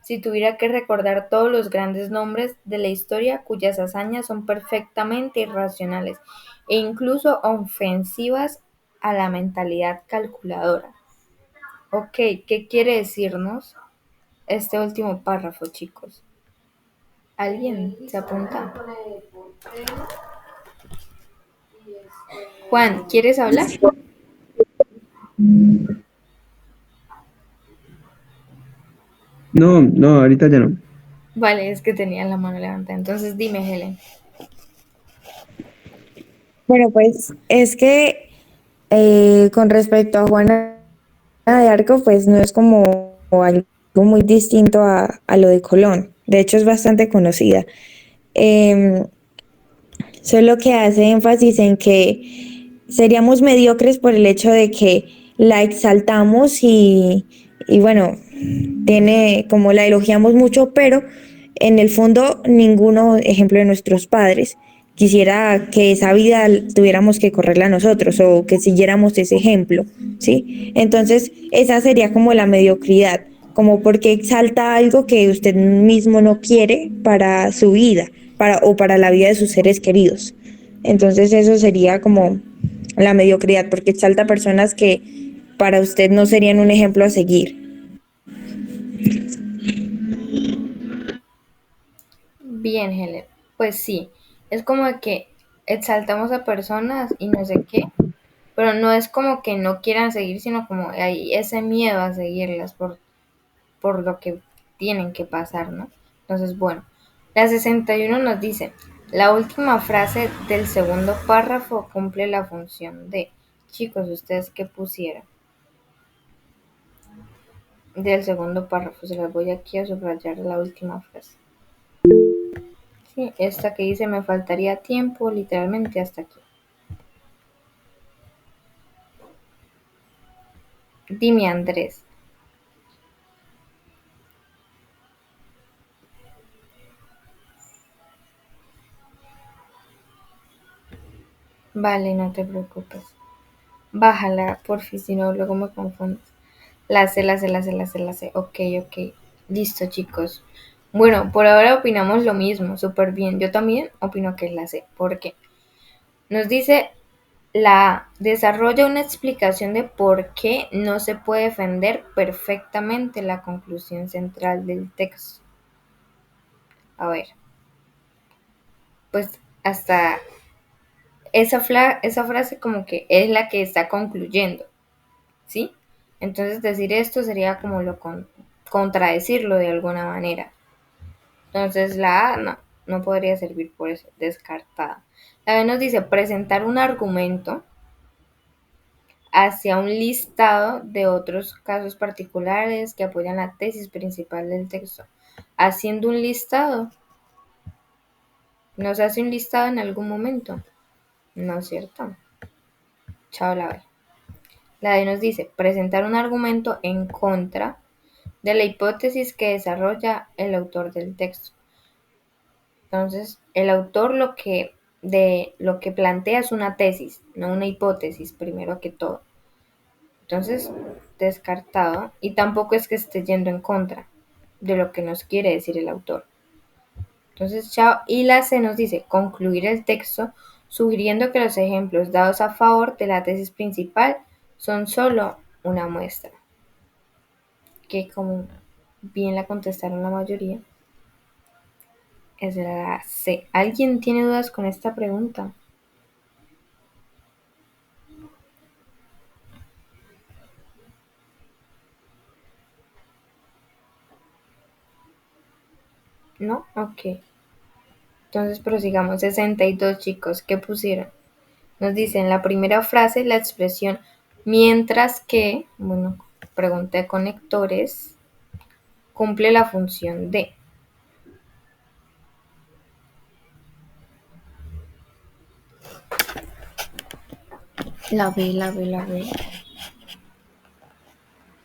si tuviera que recordar todos los grandes nombres de la historia cuyas hazañas son perfectamente irracionales e incluso ofensivas a la mentalidad calculadora. Ok, ¿qué quiere decirnos este último párrafo, chicos? ¿Alguien se apunta? Juan, ¿quieres hablar? No, no, ahorita ya no. Vale, es que tenía la mano levantada. Entonces dime, Helen. Bueno, pues es que con respecto a Juana de Arco, pues no es como algo muy distinto a lo de Colón. De hecho, es bastante conocida. Em, Solo que hace énfasis en que seríamos mediocres por el hecho de que la exaltamos y bueno, tiene como la elogiamos mucho, pero en el fondo ninguno, ejemplo de nuestros padres, quisiera que esa vida tuviéramos que correrla nosotros o que siguiéramos ese ejemplo, ¿sí? Entonces, esa sería como la mediocridad, como porque exalta algo que usted mismo no quiere para su vida, o para la vida de sus seres queridos. Entonces, eso sería como la mediocridad, porque exalta personas que para usted no serían un ejemplo a seguir. Bien, Helen. Pues sí, es como que exaltamos a personas y no sé qué, pero no es como que no quieran seguir, sino como hay ese miedo a seguirlas por lo que tienen que pasar, ¿no? Entonces, bueno, la 61 nos dice, la última frase del segundo párrafo cumple la función de, chicos, ¿ustedes qué pusieron? Del segundo párrafo, se las voy aquí a subrayar la última frase. Sí, esta que dice, me faltaría tiempo, literalmente hasta aquí. Dime, Andrés. Vale, no te preocupes. Bájala, porfis, si no, luego me confundes. La C. Ok, ok. Listo, chicos. Bueno, por ahora opinamos lo mismo, súper bien. Yo también opino que es la C. ¿Por qué? Nos dice la A. Desarrolla una explicación de por qué no se puede defender perfectamente la conclusión central del texto. A ver, pues hasta esa frase como que es la que está concluyendo, ¿sí? Entonces decir esto sería como contradecirlo de alguna manera. Entonces la A no podría servir por eso, descartada. La B nos dice presentar un argumento hacia un listado de otros casos particulares que apoyan la tesis principal del texto. Haciendo un listado. ¿Nos hace un listado en algún momento? No es cierto. Chao la B. La D nos dice presentar un argumento en contra de la hipótesis que desarrolla el autor del texto. Entonces, el autor lo que plantea es una tesis, no una hipótesis, primero que todo. Entonces, descartado. Y tampoco es que esté yendo en contra de lo que nos quiere decir el autor. Entonces, chao. Y la C nos dice concluir el texto sugiriendo que los ejemplos dados a favor de la tesis principal son solo una muestra. Que como bien la contestaron la mayoría, esa era la C. ¿Alguien tiene dudas con esta pregunta? ¿No? Ok. Entonces prosigamos. 62 chicos. ¿Qué pusieron? Nos dice en la primera frase la expresión mientras que, bueno, pregunta de conectores, cumple la función de. La B.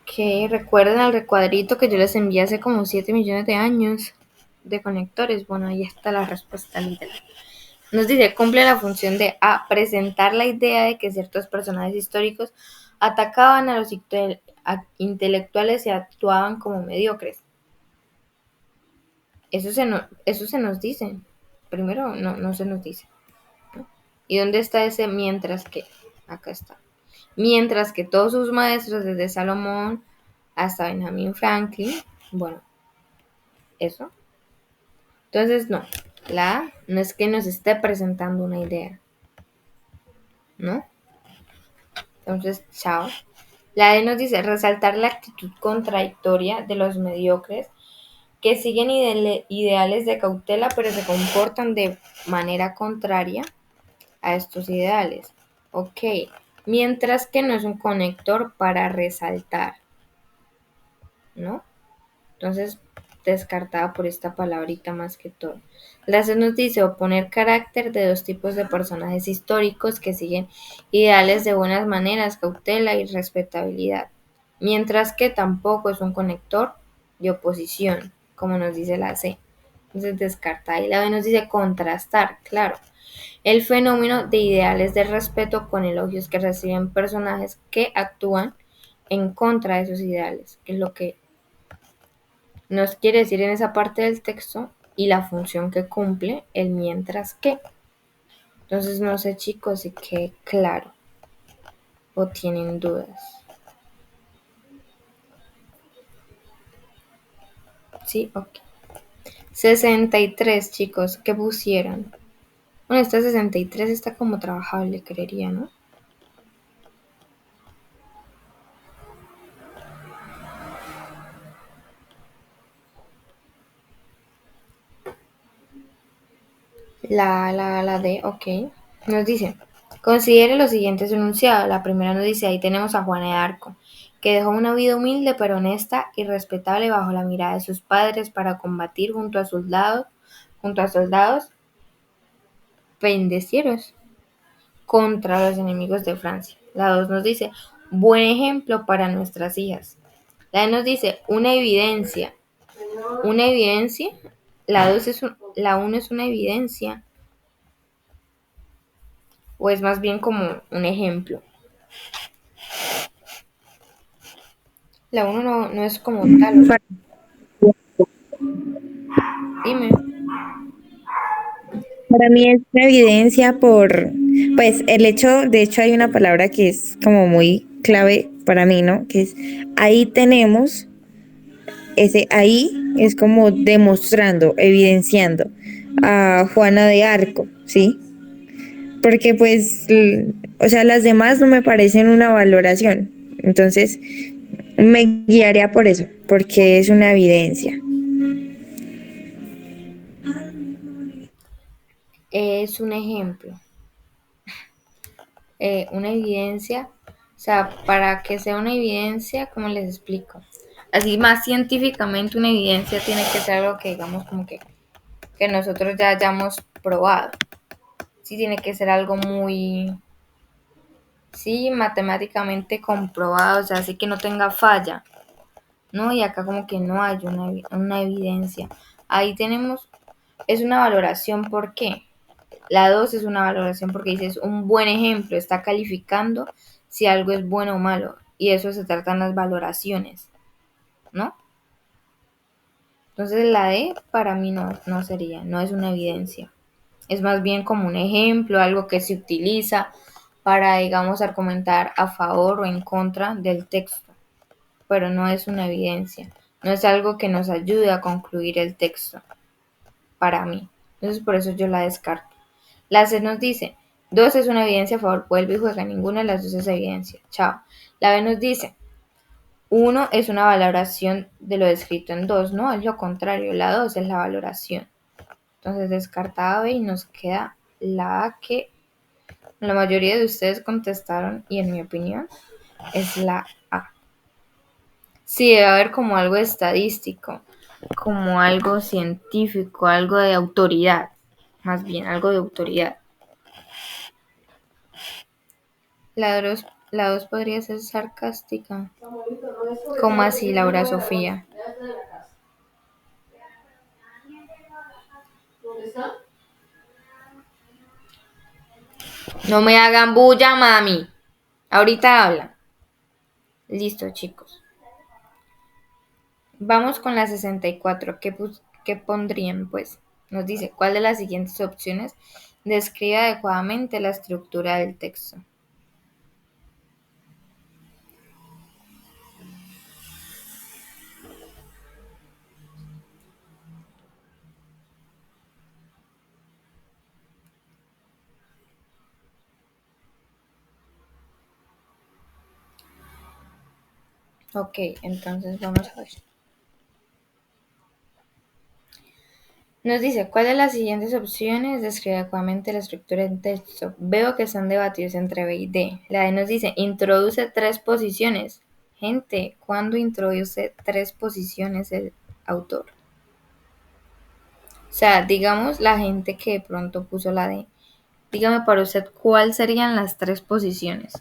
Que recuerden el recuadrito que yo les envié hace como 7 millones de años de conectores. Bueno, ahí está la respuesta literal. Nos dice, cumple la función de A, presentar la idea de que ciertos personajes históricos atacaban a los intelectuales y actuaban como mediocres. Eso se nos dice. Primero, no se nos dice. ¿No? ¿Y dónde está ese mientras que? Acá está. Mientras que todos sus maestros, desde Salomón hasta Benjamin Franklin, bueno, eso. Entonces, no. La A no es que nos esté presentando una idea. ¿No? Entonces, chao. La D nos dice resaltar la actitud contradictoria de los mediocres que siguen ideales de cautela pero se comportan de manera contraria a estos ideales. Ok, mientras que no es un conector para resaltar, ¿no? Entonces, descartada por esta palabrita más que todo. La C nos dice oponer carácter de dos tipos de personajes históricos que siguen ideales de buenas maneras, cautela y respetabilidad, mientras que tampoco es un conector de oposición, como nos dice la C. Entonces, descartada. Y la B nos dice contrastar, claro. El fenómeno de ideales de respeto con elogios que reciben personajes que actúan en contra de esos ideales, que es lo que nos quiere decir en esa parte del texto y la función que cumple el mientras que. Entonces no sé chicos si quede claro o tienen dudas. Sí, ok. 63 chicos, ¿qué pusieron? Bueno, esta 63 está como trabajable, creería, ¿no? La D, ok. Nos dice, considere los siguientes enunciados. La primera nos dice, ahí tenemos a Juana de Arco, que dejó una vida humilde pero honesta y respetable bajo la mirada de sus padres para combatir junto a soldados pendecieros contra los enemigos de Francia. La 2 nos dice, buen ejemplo para nuestras hijas. La D nos dice, una evidencia. ¿Una evidencia? La 1 es una evidencia. ¿O es más bien como un ejemplo? La 1 no es como tal. Para, Dime. para mí es una evidencia por, pues el hecho, de hecho hay una palabra que es como muy clave para mí, ¿no? Que es ahí tenemos, ese ahí es como demostrando, evidenciando a Juana de Arco, ¿sí? Porque pues, o sea, las demás no me parecen una valoración. Entonces, me guiaría por eso, porque es una evidencia. Es un ejemplo. Una evidencia. O sea, para que sea una evidencia, ¿cómo les explico? Así más científicamente una evidencia tiene que ser algo que digamos como que nosotros ya hayamos probado. Sí, tiene que ser algo muy, sí, matemáticamente comprobado, o sea, así que no tenga falla, ¿no? Y acá como que no hay una evidencia. Ahí tenemos, es una valoración, ¿por qué? La 2 es una valoración porque dice es un buen ejemplo, está calificando si algo es bueno o malo. y de eso se tratan las valoraciones, ¿no? Entonces la D para mí no sería, no es una evidencia. Es más bien como un ejemplo, algo que se utiliza para, digamos, argumentar a favor o en contra del texto, pero no es una evidencia, no es algo que nos ayude a concluir el texto, para mí. Entonces por eso yo la descarto. La C nos dice, 2 es una evidencia a favor, vuelve y juega, ninguna de las dos es evidencia. Chao. La B nos dice, 1 es una valoración de lo descrito en 2, no, es lo contrario, la 2 es la valoración. Entonces descartada B y nos queda la A que la mayoría de ustedes contestaron y en mi opinión es la A. Sí, debe haber como algo estadístico, como algo científico, algo de autoridad, más bien algo de autoridad. La 2 podría ser sarcástica. ¿Cómo así, Laura Sofía? No me hagan bulla, mami. Ahorita hablan. Listo, chicos. Vamos con la 64. ¿Qué pondrían, pues? Nos dice, ¿cuál de las siguientes opciones describe adecuadamente la estructura del texto? Ok, entonces vamos a ver. Nos dice, ¿cuál de las siguientes opciones describe adecuadamente la estructura del texto? Veo que están debatidos entre B y D. La D nos dice, introduce 3 posiciones. Gente, ¿cuándo introduce 3 posiciones el autor? O sea, digamos la gente que de pronto puso la D. Dígame para usted, ¿cuáles serían las 3 posiciones?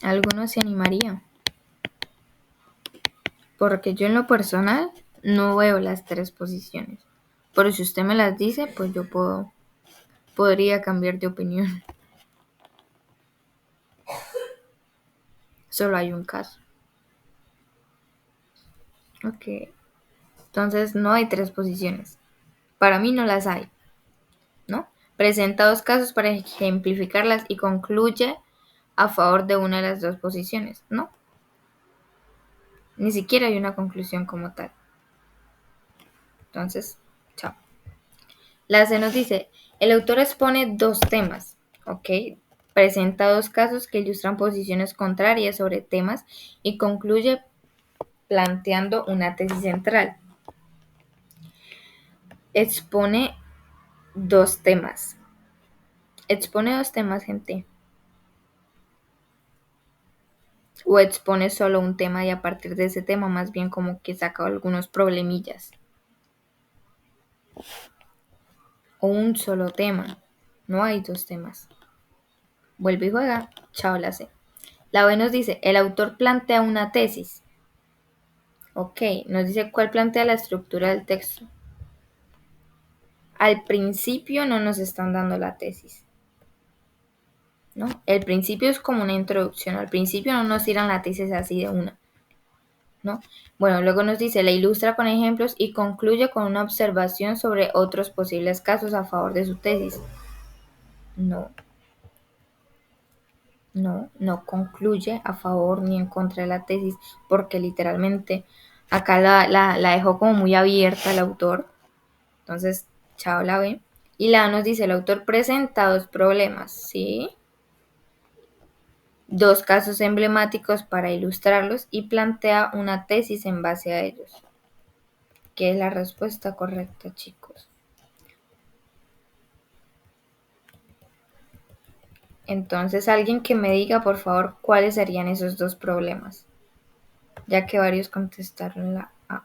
¿Alguno se animaría? Porque yo en lo personal no veo las 3 posiciones. Pero si usted me las dice, pues yo podría cambiar de opinión. Solo hay un caso. Ok. Entonces no hay 3 posiciones. Para mí no las hay, ¿no? Presenta 2 casos para ejemplificarlas y concluye a favor de una de las 2 posiciones, ¿no? Ni siquiera hay una conclusión como tal. Entonces, chao. La C nos dice, el autor expone 2 temas, ¿ok? Presenta 2 casos que ilustran posiciones contrarias sobre temas y concluye planteando una tesis central. Expone 2 temas. Expone 2 temas, gente. O expone solo un tema y a partir de ese tema más bien como que saca algunos problemillas. O un solo tema. No hay 2 temas. Vuelve y juega. Chao, la C. La B nos dice, el autor plantea una tesis. Ok, nos dice cuál plantea la estructura del texto. Al principio no nos están dando la tesis, ¿no? El principio es como una introducción. Al principio no nos tiran la tesis así de una, ¿no? Bueno, luego nos dice, la ilustra con ejemplos y concluye con una observación sobre otros posibles casos a favor de su tesis. No concluye a favor ni en contra de la tesis, porque literalmente acá la dejó como muy abierta el autor. Entonces, chao la B. Y la A nos dice, el autor presenta 2 problemas, ¿sí? 2 casos emblemáticos para ilustrarlos y plantea una tesis en base a ellos. ¿Qué es la respuesta correcta, chicos? Entonces, alguien que me diga, por favor, cuáles serían esos 2 problemas, ya que varios contestaron la A.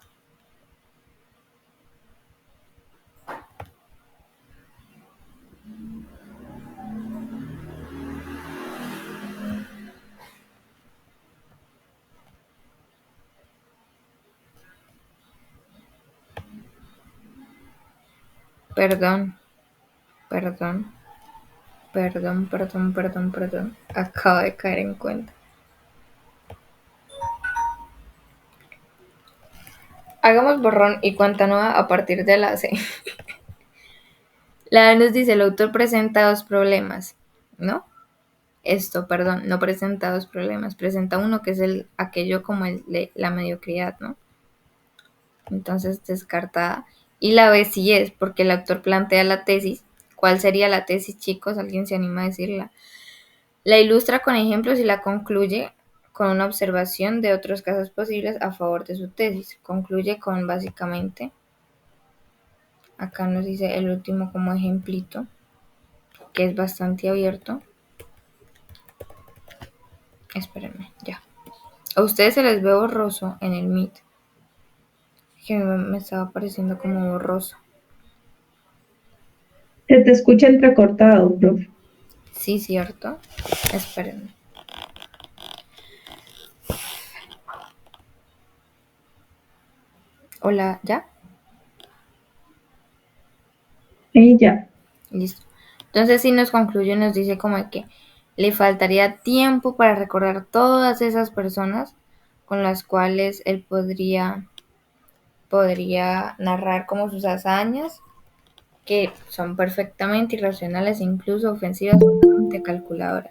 Perdón. Perdón. Acabo de caer en cuenta. Hagamos borrón y cuenta nueva a partir de la C. La A nos dice, el autor presenta dos problemas, ¿no? No presenta dos problemas, presenta uno que es aquello como la mediocridad, ¿no? Entonces descartada. Y la B sí es, porque el autor plantea la tesis. ¿Cuál sería la tesis, chicos? ¿Alguien se anima a decirla? La ilustra con ejemplos y la concluye con una observación de otros casos posibles a favor de su tesis. Concluye con básicamente, acá nos dice el último como ejemplito, que es bastante abierto. Espérenme, ya. A ustedes se les ve borroso en el Meet. Que me estaba pareciendo como borroso. Se te escucha entrecortado, profe. Sí, cierto. Espérenme. Hola, ¿ya? Ya. Listo. Entonces sí nos concluye, nos dice como que le faltaría tiempo para recordar todas esas personas con las cuales él podría narrar como sus hazañas, que son perfectamente irracionales e incluso ofensivas a una mente calculadora,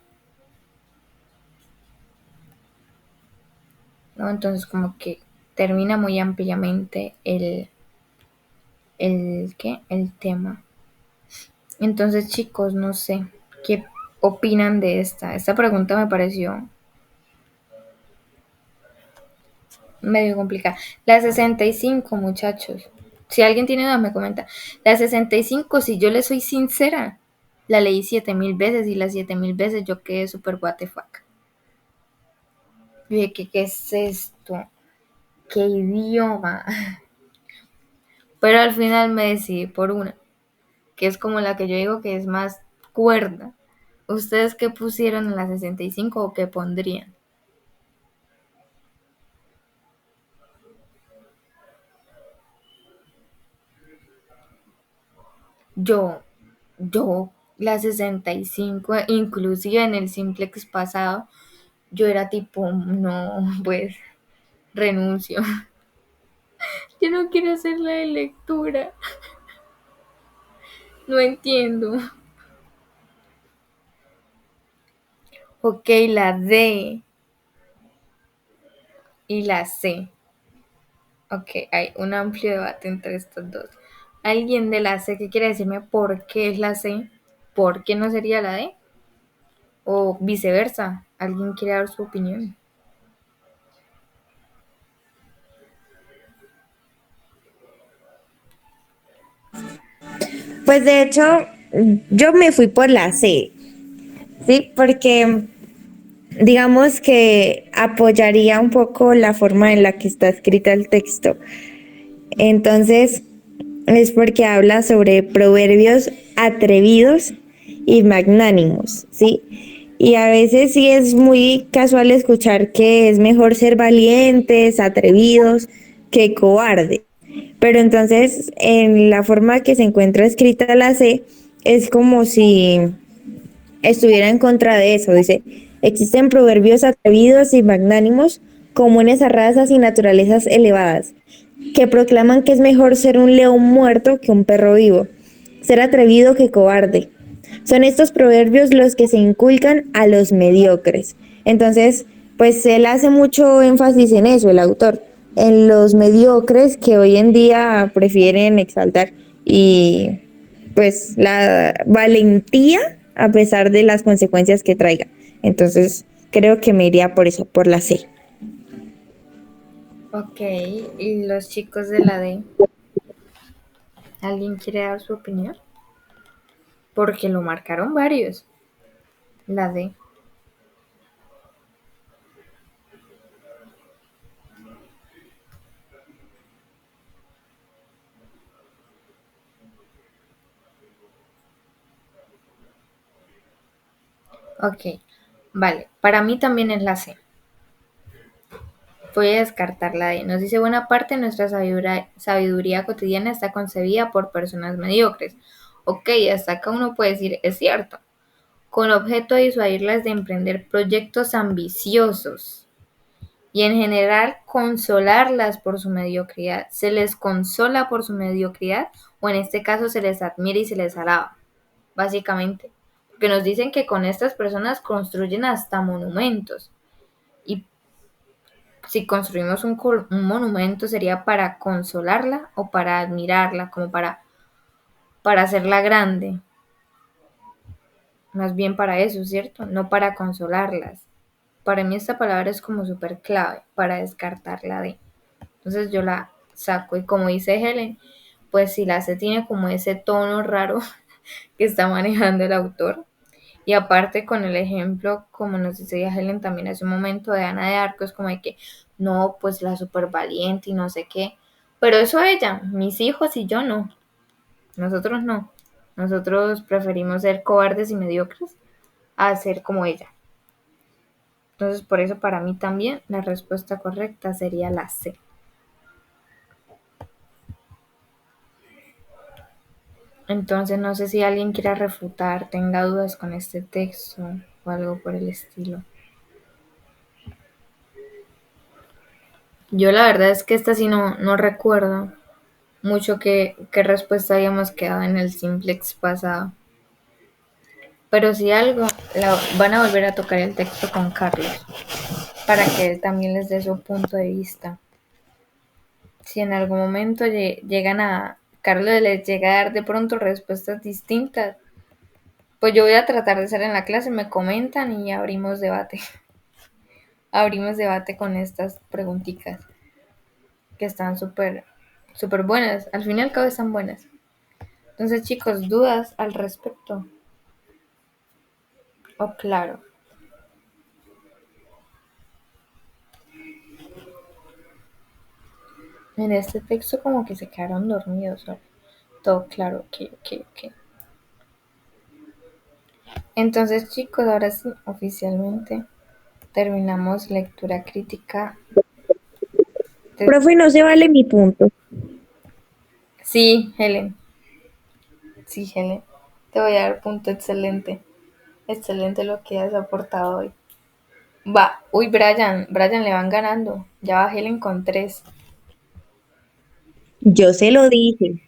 ¿no? Entonces como que termina muy ampliamente el tema. Entonces, chicos, no sé, ¿qué opinan de esta? Esta pregunta me pareció medio complicada. La 65, muchachos. Si alguien tiene dudas, me comenta. La 65, si yo le soy sincera, la leí 7000 veces y las 7000 veces yo quedé súper what the fuck. Yo dije, ¿qué es esto? ¿Qué idioma? Pero al final me decidí por una, que es como la que yo digo que es más cuerda. ¿Ustedes qué pusieron en la 65 o qué pondrían? Yo, la 65, inclusive en el simplex pasado, yo era tipo, no, pues, renuncio. Yo no quiero hacer la de lectura. No entiendo. Ok, la D y la C. Ok, hay un amplio debate entre estos dos. ¿Alguien de la C que quiere decirme por qué es la C? ¿Por qué no sería la D? O viceversa. ¿Alguien quiere dar su opinión? Pues de hecho, yo me fui por la C, ¿sí? Porque digamos que apoyaría un poco la forma en la que está escrita el texto. Entonces, es porque habla sobre proverbios atrevidos y magnánimos, ¿sí? Y a veces sí es muy casual escuchar que es mejor ser valientes, atrevidos, que cobarde. Pero entonces, en la forma que se encuentra escrita la C, es como si estuviera en contra de eso. Dice, existen proverbios atrevidos y magnánimos comunes a razas y naturalezas elevadas, que proclaman que es mejor ser un león muerto que un perro vivo, ser atrevido que cobarde. Son estos proverbios los que se inculcan a los mediocres. Entonces, pues él hace mucho énfasis en eso, el autor, en los mediocres que hoy en día prefieren exaltar y pues la valentía a pesar de las consecuencias que traiga. Entonces, creo que me iría por eso, por la C. Ok, ¿y los chicos de la D? ¿Alguien quiere dar su opinión? Porque lo marcaron varios. La D. Ok, vale. Para mí también es la C. Voy a descartar la D. Nos dice buena parte de nuestra sabiduría cotidiana está concebida por personas mediocres. Ok, hasta acá uno puede decir, es cierto. con objeto de disuadirlas de emprender proyectos ambiciosos y en general consolarlas por su mediocridad. Se les consola por su mediocridad o en este caso se les admira y se les alaba, básicamente. Porque nos dicen que con estas personas construyen hasta monumentos. Y si construimos un monumento sería para consolarla o para admirarla, como para hacerla grande. Más bien para eso, ¿cierto? No para consolarlas. Para mí esta palabra es como súper clave para descartarla de. Entonces yo la saco y como dice Helen, pues si la C tiene como ese tono raro que está manejando el autor. Y aparte con el ejemplo, como nos decía Helen también hace un momento de Ana de Arco, es como de que no, pues la súper valiente y no sé qué. Pero eso ella, mis hijos y yo no. Nosotros no. Nosotros preferimos ser cobardes y mediocres a ser como ella. Entonces, por eso para mí también la respuesta correcta sería la C. Entonces, no sé si alguien quiera refutar, tenga dudas con este texto o algo por el estilo. Yo la verdad es que esta sí no recuerdo mucho qué respuesta habíamos quedado en el simplex pasado. Pero si algo, van a volver a tocar el texto con Carlos para que él también les dé su punto de vista. Si en algún momento Carlos les llega a dar de pronto respuestas distintas, pues yo voy a tratar de ser en la clase, me comentan y abrimos debate. Abrimos debate con estas preguntitas que están súper buenas. Al fin y al cabo están buenas. Entonces, chicos, ¿dudas al respecto? Oh, claro. En este texto como que se quedaron dormidos. ¿No? Todo claro, ok. Entonces, chicos, ahora sí, oficialmente terminamos lectura crítica. Profe, no se vale mi punto. Sí, Helen. Te voy a dar punto excelente. Excelente lo que has aportado hoy. Va, uy, Brian le van ganando. Ya va Helen con 3. Yo se lo dije.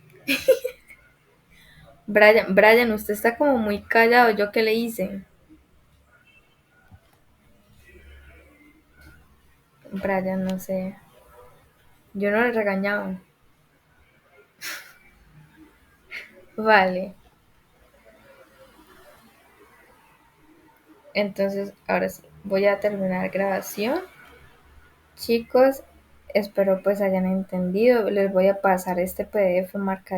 Brian, usted está como muy callado. ¿Yo qué le hice? Brian, no sé. Yo no le regañaba. Vale. Entonces, ahora sí, voy a terminar grabación. Chicos, espero pues hayan entendido. Les voy a pasar este PDF marcadito.